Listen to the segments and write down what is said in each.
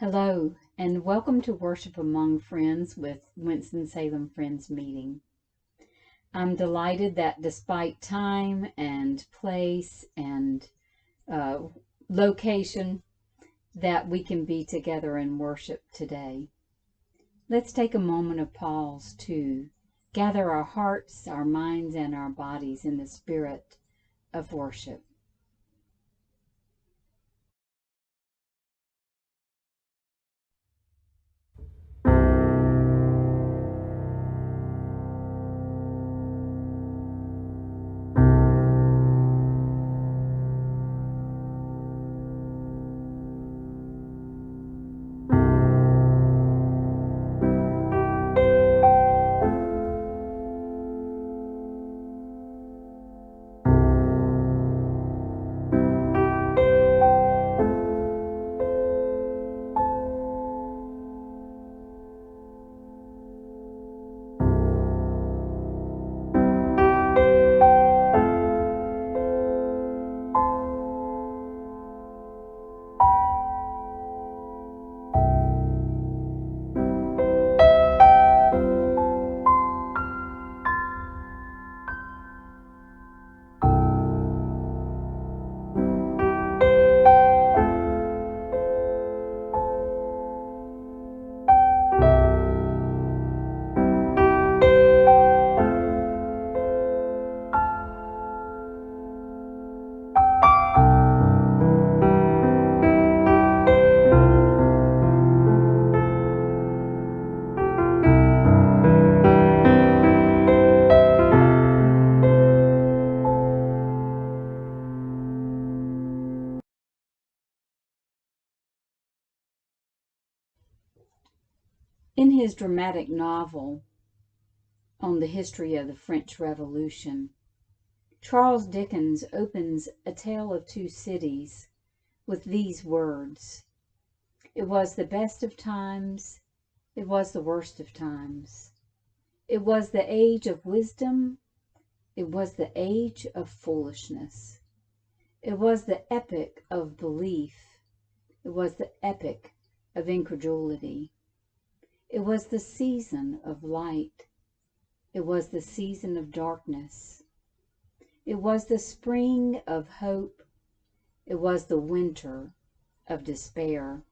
Hello, and welcome to Worship Among Friends with Winston-Salem Friends Meeting. I'm delighted that despite time and place and uh, location, that we can be together in worship today. Let's take a moment of pause to gather our hearts, our minds, and our bodies in the spirit of worship. In his dramatic novel on the history of the French Revolution, Charles Dickens opens A Tale of Two Cities with these words: "It was the best of times, it was the worst of times. It was the age of wisdom, it was the age of foolishness. It was the epoch of belief, it was the epoch of incredulity. It was the season of light, it was the season of darkness. It was the spring of hope, it was the winter of despair."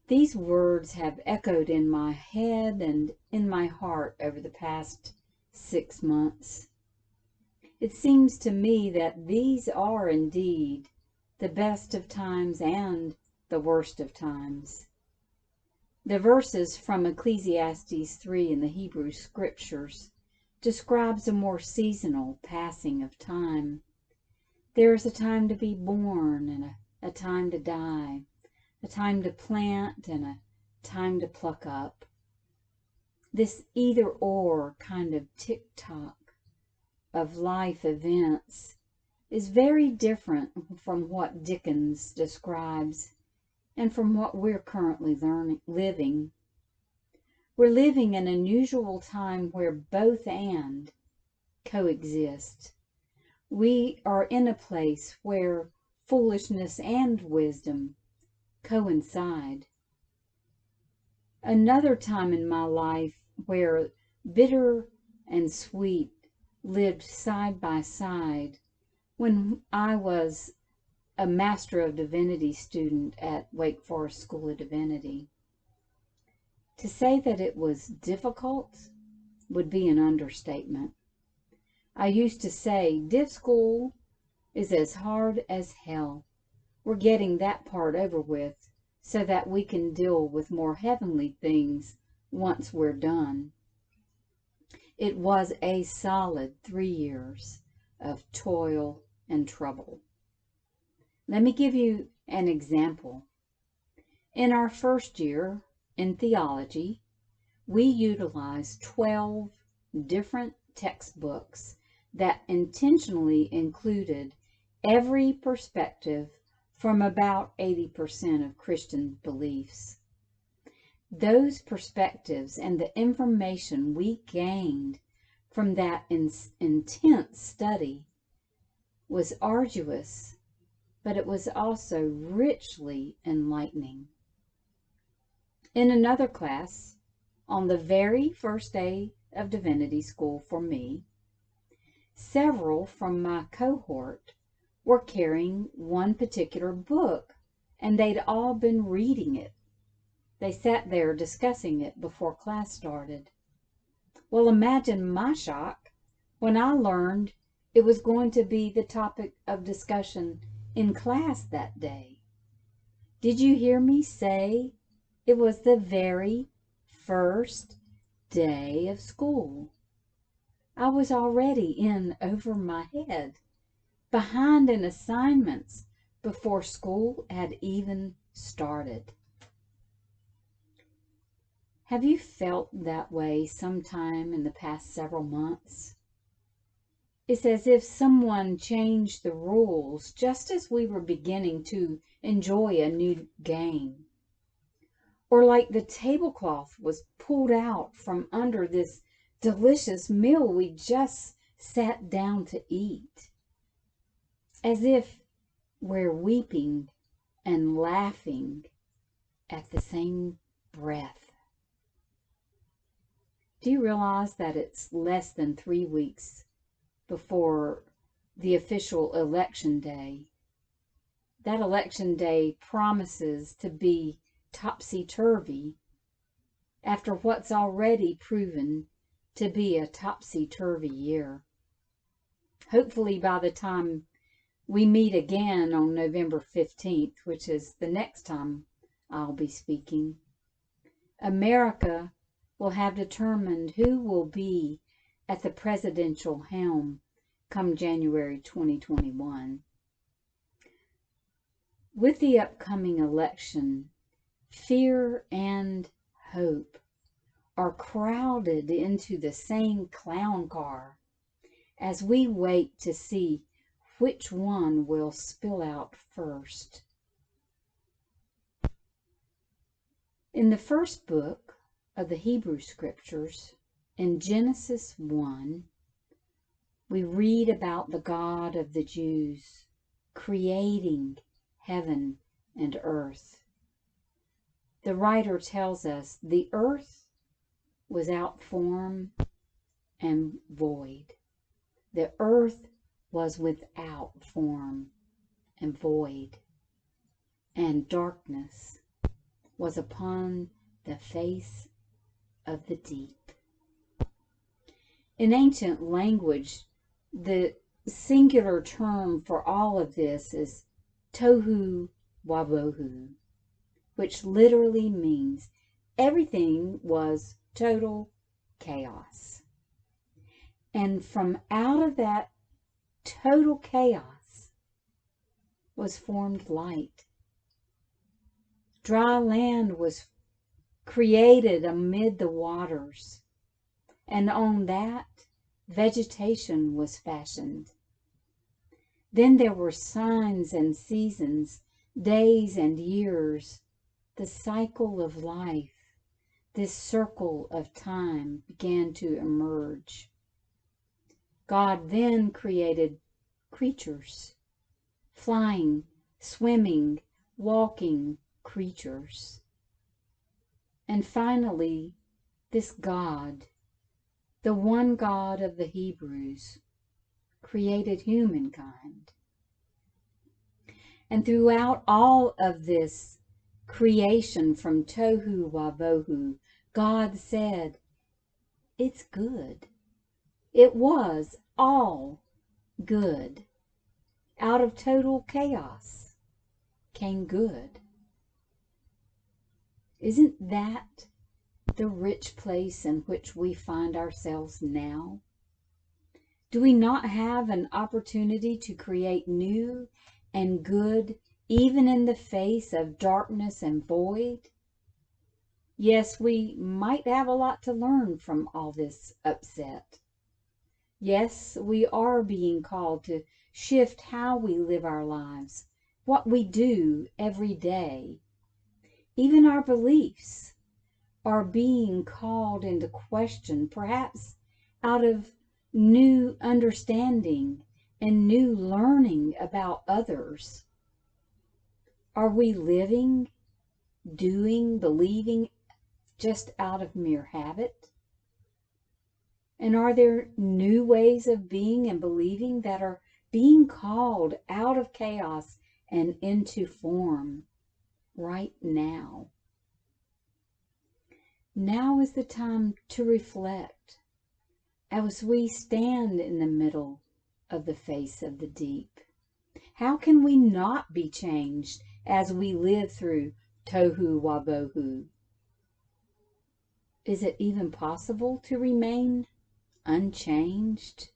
These words have echoed in my head and in my heart over the past 6 months. It seems to me that these are indeed the best of times and the worst of times. The verses from Ecclesiastes 3 in the Hebrew Scriptures describes a more seasonal passing of time. There is a time to be born and a time to die, a time to plant and a time to pluck up. This either-or kind of tick-tock of life events is very different from what Dickens describes and from what we're currently living. We're living an unusual time where both and coexist. We are in a place where foolishness and wisdom coincide. Another time in my life where bitter and sweet lived side by side when I was a Master of Divinity student at Wake Forest School of Divinity. To say that it was difficult would be an understatement. I used to say, Div School is as hard as hell. We're getting that part over with so that we can deal with more heavenly things once we're done. It was a solid 3 years of toil and trouble. Let me give you an example. In our first year in theology, we utilized 12 different textbooks that intentionally included every perspective from about 80% of Christian beliefs. Those perspectives and the information we gained from that intense study was arduous, but it was also richly enlightening. In another class, on the very first day of divinity school for me, several from my cohort were carrying one particular book, and they'd all been reading it. They sat there discussing it before class started. Well, imagine my shock when I learned it was going to be the topic of discussion in class that day. Did you hear me say it was the very first day of school? I was already in over my head, behind in assignments before school had even started. Have you felt that way sometime in the past several months? It's as if someone changed the rules just as we were beginning to enjoy a new game. Or like the tablecloth was pulled out from under this delicious meal we just sat down to eat. As if we're weeping and laughing at the same breath. Do you realize that it's less than 3 weeks before the official election day? That election day promises to be topsy-turvy after what's already proven to be a topsy-turvy year. Hopefully by the time we meet again on November 15th, which is the next time I'll be speaking, America will have determined who will be at the presidential helm come January 2021. With the upcoming election, fear and hope are crowded into the same clown car as we wait to see which one will spill out first. In the first book of the Hebrew Scriptures, in Genesis 1, we read about the God of the Jews creating heaven and earth. The writer tells us the earth was without form and void. The earth was without form and void, and darkness was upon the face of the deep. In ancient language, the singular term for all of this is tohu wabohu, which literally means everything was total chaos. And from out of that total chaos was formed light. Dry land was created amid the waters, and on that vegetation was fashioned. Then there were signs and seasons, days and years. The cycle of life, this circle of time, began to emerge. God then created creatures, flying, swimming, walking creatures. And finally, this God, the one God of the Hebrews, created humankind. And throughout all of this creation from tohu wabohu, God said, it's good. It was all good. Out of total chaos came good. Isn't that the rich place in which we find ourselves now? Do we not have an opportunity to create new and good even in the face of darkness and void? Yes, we might have a lot to learn from all this upset. Yes, we are being called to shift how we live our lives, what we do every day. Even our beliefs are being called into question, perhaps out of new understanding and new learning about others. Are we living, doing, believing just out of mere habit? And are there new ways of being and believing that are being called out of chaos and into form right now? Now is the time to reflect as we stand in the middle of the face of the deep. How can we not be changed as we live through tohu wabohu? Is it even possible to remain unchanged?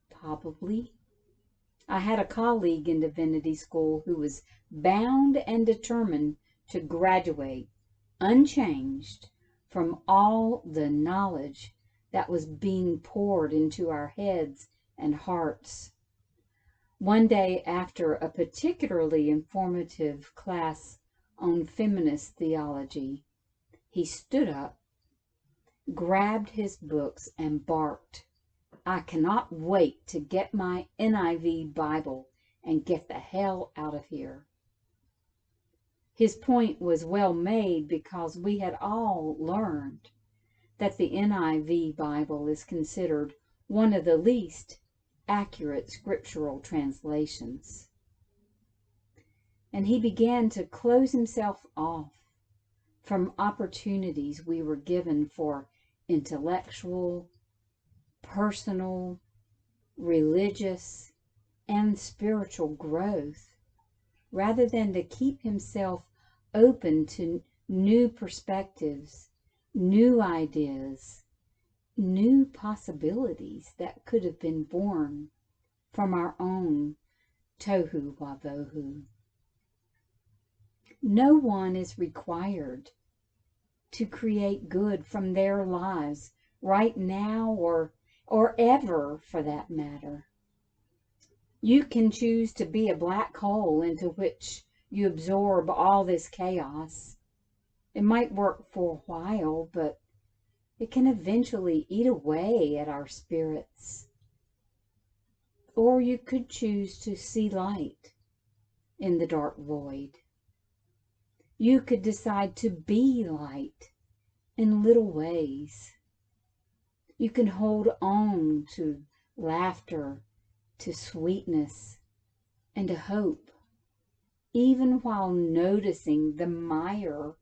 Probably. I had a colleague in divinity school who was bound and determined to graduate unchanged from all the knowledge that was being poured into our heads and hearts. One day, after a particularly informative class on feminist theology, he stood up, grabbed his books, and barked, "I cannot wait to get my NIV Bible and get the hell out of here." His point was well made because we had all learned that the NIV Bible is considered one of the least accurate scriptural translations. And he began to close himself off from opportunities we were given for intellectual, personal, religious, and spiritual growth, rather than to keep himself open to new perspectives, new ideas, new possibilities that could have been born from our own tohu wabohu. No one is required to create good from their lives right now or ever, for that matter. You can choose to be a black hole into which you absorb all this chaos. It might work for a while, but it can eventually eat away at our spirits. Or you could choose to see light in the dark void. You could decide to be light in little ways. You can hold on to laughter, to sweetness, and to hope, even while noticing the mire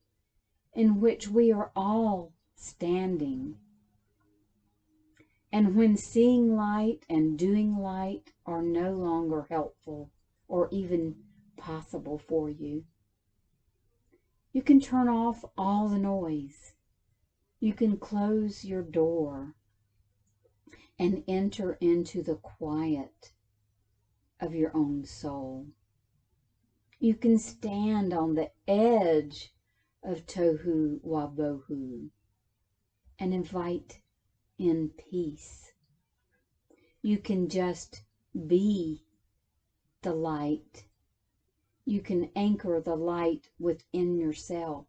in which we are all standing. And when seeing light and doing light are no longer helpful or even possible for you, you can turn off all the noise. You can close your door and enter into the quiet of your own soul. You can stand on the edge of tohu wabohu and invite in peace. You can just be the light. You can anchor the light within yourself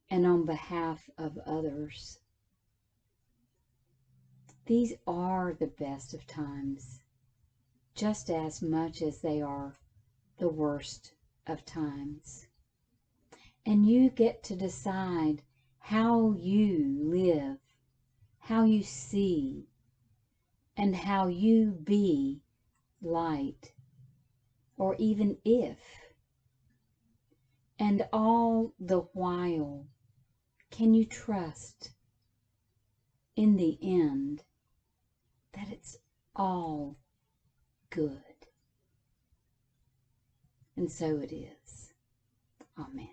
and on behalf of others. These are the best of times, just as much as they are the worst of times. And you get to decide how you live, how you see, and how you be light, or even if. And all the while, can you trust in the end that it's all good? And so it is. Amen.